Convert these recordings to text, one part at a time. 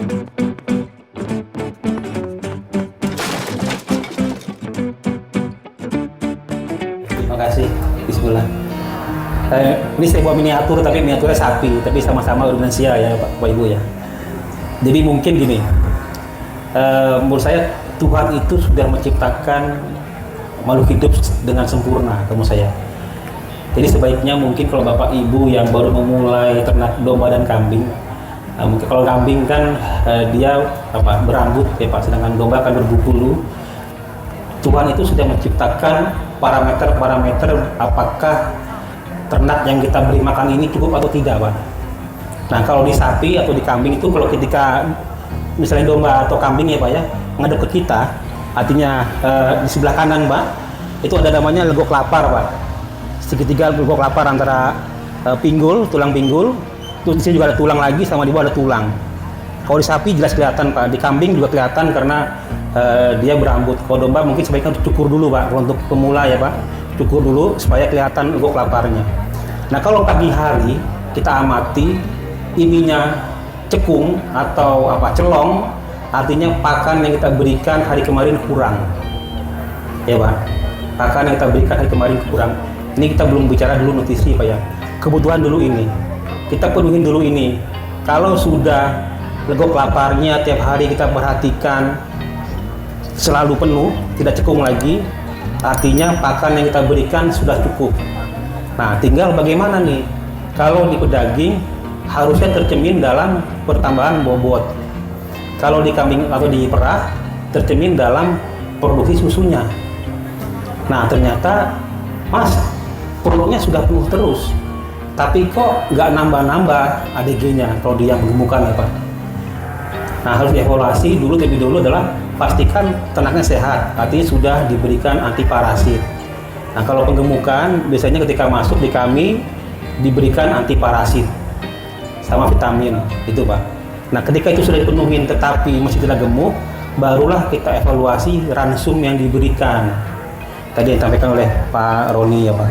Terima kasih. Bismillah. Ini saya buat miniatur, tapi miniaturnya sapi, tapi sama-sama rumensia ya Bapak Ibu ya. Jadi mungkin gini, menurut saya Tuhan itu sudah menciptakan makhluk hidup dengan sempurna, menurut saya. Jadi sebaiknya mungkin kalau Bapak Ibu yang baru memulai ternak domba dan kambing, mungkin kalau kambing kan dia berambut ya Pak, sedangkan domba kan berbulu. Tuhan itu sudah menciptakan parameter-parameter apakah ternak yang kita beri makan ini cukup atau tidak Pak. Nah kalau di sapi atau di kambing itu kalau ketika misalnya domba atau kambing ya Pak ya ngadep ke kita, artinya di sebelah kanan Pak itu ada namanya legok lapar Pak, segitiga legok lapar antara pinggul, tulang pinggul, terus di sini juga ada tulang lagi, sama di bawah ada tulang. Kalau di sapi jelas kelihatan Pak, di kambing juga kelihatan karena dia berambut. Kalau domba mungkin sebaiknya cukur dulu Pak, untuk pemula ya Pak, cukur dulu supaya kelihatan legok laparnya. Nah kalau pagi hari kita amati ininya cekung atau celong, artinya pakan yang kita berikan hari kemarin kurang ya Pak, pakan yang kita berikan hari kemarin kurang. Ini kita belum bicara dulu nutrisi Pak ya, kebutuhan dulu ini kita penuhin dulu ini. Kalau sudah legok laparnya tiap hari kita perhatikan selalu penuh, tidak cekung lagi, artinya pakan yang kita berikan sudah cukup. Nah tinggal bagaimana nih, kalau di pedaging harusnya tercermin dalam pertambahan bobot. Kalau di kambing atau di perah tercermin dalam produksi susunya. Nah ternyata Mas, perutnya sudah penuh terus, tapi kok nggak nambah-nambah ADG-nya kalau dia menggemukkan ya Pak. Nah harus dievaluasi dulu, terlebih dulu adalah pastikan ternaknya sehat, artinya sudah diberikan anti parasit. Nah kalau penggemukan biasanya ketika masuk di kami diberikan anti parasit sama vitamin itu Pak. Nah ketika itu sudah dipenuhin tetapi masih tidak gemuk, barulah kita evaluasi ransum yang diberikan. Tadi yang disampaikan oleh Pak Roni ya Pak,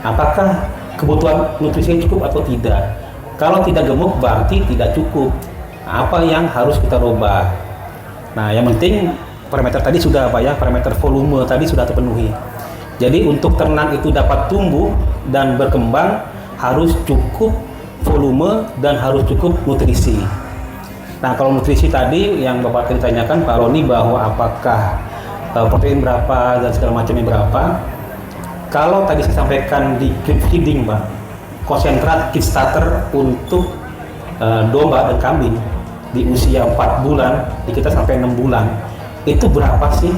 apakah kebutuhan nutrisi cukup atau tidak. Kalau tidak gemuk berarti tidak cukup. Apa yang harus kita rubah? Nah yang penting parameter tadi sudah Pak ya, parameter volume tadi sudah terpenuhi. Jadi untuk ternak itu dapat tumbuh dan berkembang harus cukup volume dan harus cukup nutrisi. Nah kalau nutrisi tadi yang Bapak tadi tanyakan Pak Roni, bahwa apakah protein berapa dan segala macamnya berapa. Kalau tadi saya sampaikan di feeding Pak, konsentrat kit starter untuk domba dan kambing di usia 4 bulan, di kita sampai 6 bulan, itu berapa sih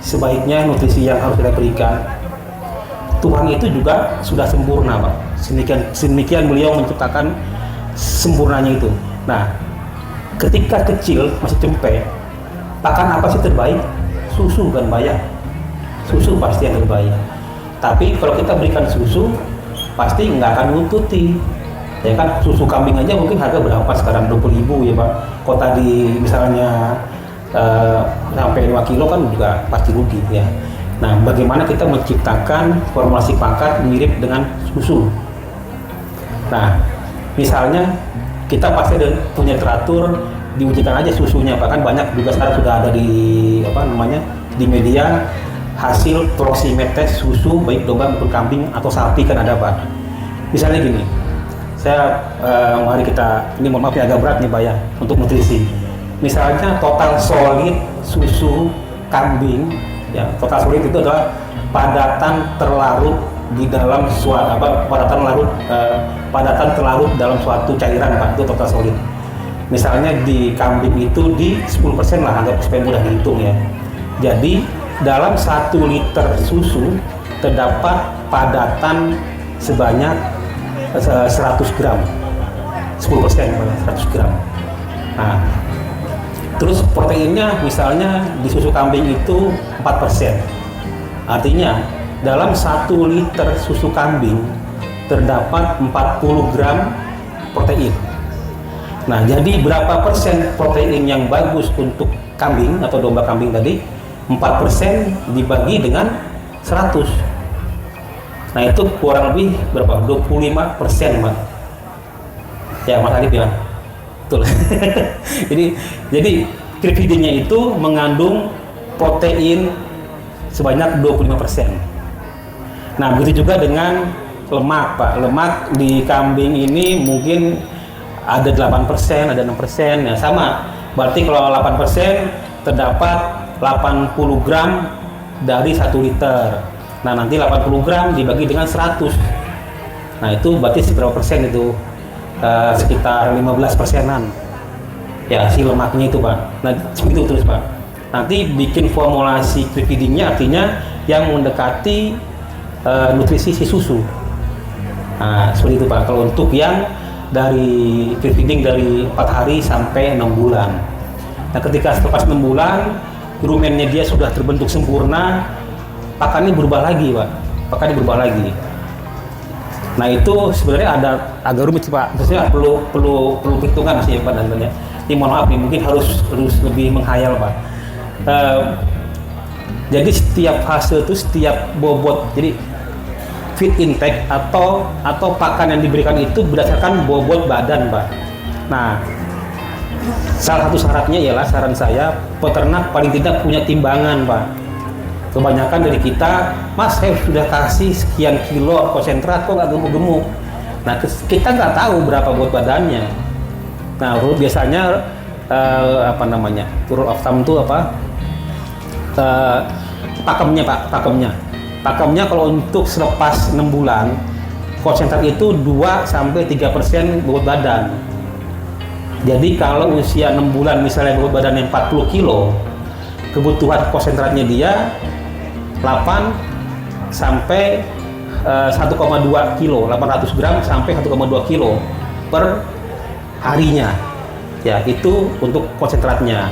sebaiknya nutrisi yang harus kita berikan? Tuhan itu juga sudah sempurna Pak, sedemikian beliau menciptakan sempurnanya itu. Nah ketika kecil masih cempe, pakan apa sih terbaik? Susu kan Pak ya, susu pasti yang terbaik. Tapi kalau kita berikan susu pasti nggak akan nguntuti ya kan. Susu kambing aja mungkin harga berapa sekarang, 20.000 ya Pak. Kalau tadi misalnya sampai 5 kilo kan juga pasti rugi ya. Nah bagaimana kita menciptakan formulasi pakan mirip dengan susu. Nah misalnya kita pasti punya teratur, diujikan aja susunya Pak, kan banyak juga sekarang sudah ada di di media hasil proximetes susu baik domba maupun kambing atau sapi kan ada Pak. Misalnya gini, saya mari kita, ini mohon maaf ya agak berat nih Pak ya untuk nutrisi. Misalnya total solid susu kambing ya, total solid itu adalah padatan terlarut di dalam suatu padatan terlarut dalam suatu cairan Pak, itu total solid. Misalnya di kambing itu di 10% lah, anggap supaya mudah dihitung ya. Jadi dalam 1 liter susu terdapat padatan sebanyak 100 gram, 10% 100 gram. Nah terus proteinnya misalnya di susu kambing itu 4%, artinya dalam 1 liter susu kambing terdapat 40 gram protein. Nah jadi berapa persen protein yang bagus untuk kambing atau domba kambing tadi? 4% dibagi dengan 100. Nah itu kurang lebih berapa? 25% Mas. Ya Mas Arif ya, betul. jadi creep feedingnya itu mengandung protein sebanyak 25%. Nah, begitu juga dengan lemak, Pak. Lemak di kambing ini mungkin ada 8%, ada 6%, ya sama. Berarti kalau 8% terdapat 80 gram dari 1 liter. Nah, nanti 80 gram dibagi dengan 100. Nah, itu berarti berapa persen itu? Sekitar 15%-an. Ya, si lemaknya itu, Pak. Nah, itu terus, Pak. Nanti bikin formulasi creep feedingnya artinya yang mendekati nutrisi si susu. Nah, seperti itu, Pak. Kalau untuk yang dari creep feeding dari 4 hari sampai 6 bulan. Nah, ketika selepas 6 bulan, rumennya dia sudah terbentuk sempurna, pakannya berubah lagi, Pak. Pakannya berubah lagi. Nah, itu sebenarnya agak rumit sih, Pak. Maksudnya perlu perhitungan sih, Pak, dan ya. Ini mohon maaf nih, mungkin harus lebih menghayal, Pak. Jadi setiap fase itu, setiap bobot, jadi feed intake atau pakan yang diberikan itu berdasarkan bobot badan, Pak. Nah, salah satu syaratnya ialah, saran saya, peternak paling tidak punya timbangan, Pak. Kebanyakan dari kita, Mas, saya sudah kasih sekian kilo konsentrat kok nggak gemuk-gemuk. Nah, kita nggak tahu berapa bobot badannya. Nah, biasanya rule of thumb itu apa? Pakemnya, Pak, pakemnya kalau untuk selepas 6 bulan konsentrat itu 2-3% bobot badan. Jadi kalau usia 6 bulan misalnya bobot badannya 40 kilo, kebutuhan konsentratnya dia 8 sampai 1,2 kilo, 800 gram sampai 1,2 kilo per harinya. Ya, itu untuk konsentratnya.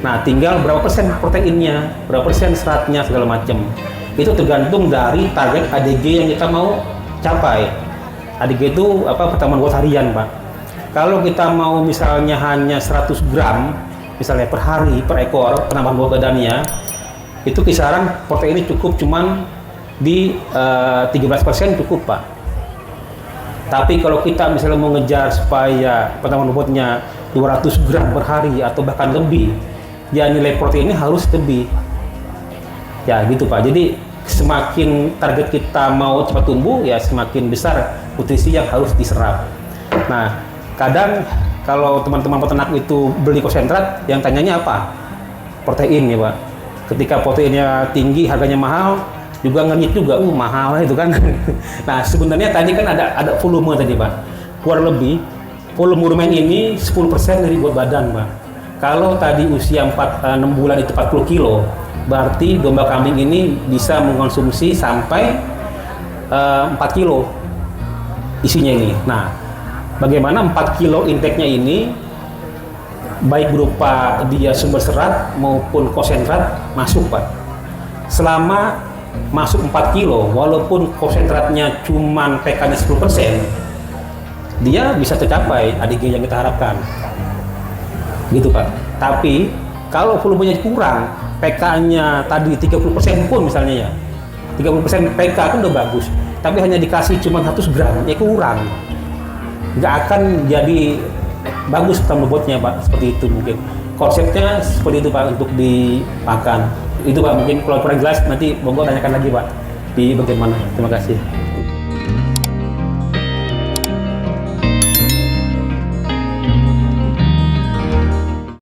Nah, tinggal berapa persen proteinnya, berapa persen seratnya, segala macam. Itu tergantung dari target ADG yang kita mau capai. ADG itu pertambahan bobot harian, Pak. Kalau kita mau misalnya hanya 100 gram, misalnya per hari, per ekor, penambahan bobot badannya, itu kisaran proteinnya cukup cuman di 13% cukup, Pak. Tapi kalau kita misalnya mau ngejar supaya penambahan bobotnya 200 gram per hari atau bahkan lebih, ya nilai proteinnya harus lebih. Ya gitu, Pak. Jadi semakin target kita mau cepat tumbuh, ya semakin besar nutrisi yang harus diserap. Nah, kadang kalau teman-teman peternak itu beli konsentrat, yang tanyanya apa? Protein, ya, Pak. Ketika proteinnya tinggi, harganya mahal, juga ngenyit juga, mahal itu kan. Nah, sebenarnya tadi kan ada volume tadi, Pak. Kurang lebih volume rumen ini 10% dari bobot badan, Pak. Kalau tadi usia 6 bulan itu 40 kilo, berarti domba kambing ini bisa mengkonsumsi sampai 4 kilo isinya ini. Nah, bagaimana 4 kilo intake-nya ini, baik berupa dia sumber serat maupun konsentrat masuk, Pak. Selama masuk 4 kilo, walaupun konsentratnya cuman PK-nya 10%, dia bisa tercapai ADG yang kita harapkan. Gitu, Pak. Tapi kalau volumenya kurang, PK-nya tadi 30% pun misalnya, ya 30% PK kan udah bagus, tapi hanya dikasih cuma 100 gram, ya kurang, nggak akan jadi bagus bobotnya, Pak. Seperti itu mungkin konsepnya, seperti itu, Pak, untuk dimakan. Itu, Pak, mungkin kalau kurang jelas nanti monggo tanyakan lagi, Pak, di bagian mana. Terima kasih.